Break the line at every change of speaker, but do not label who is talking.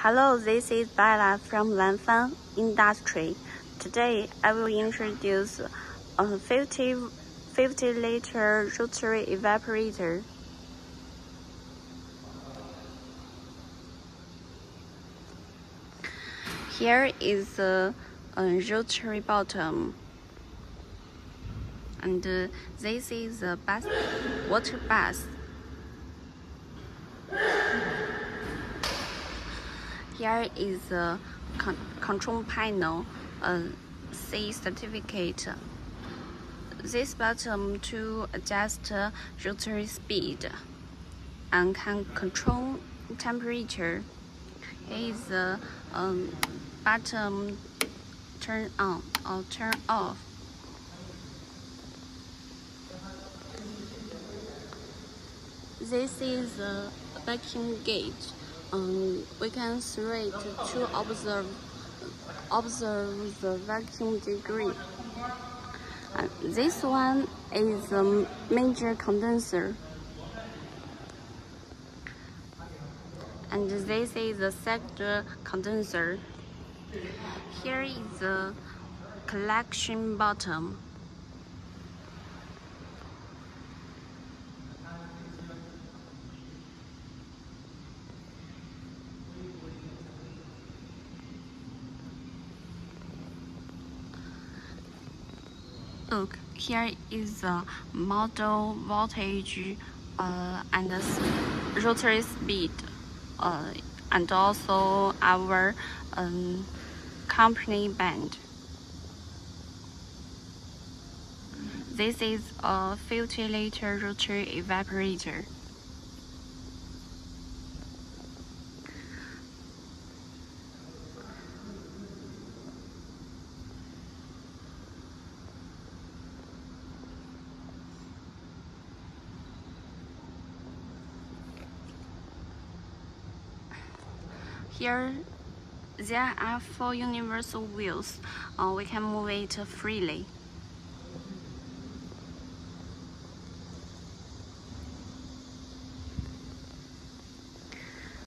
Hello, this is Bella from Lanfang Industry. Today, I will introduce a 50-liter rotary evaporator. Here is a rotary bottom, and this is a water bath. Here is a control panel, C certificate. This button to adjust rotary speed and can control temperature. Here is the button turn on or turn off. This is the vacuum gauge. We can through it to observe the vacuum degree. This one is a major condenser, and this is the second condenser. Here is the collection bottom. Look, here is the model voltage and the rotary speed, and also our company band. This is a 50-liter rotary evaporator. Here, there are 4 universal wheels. We can move it freely.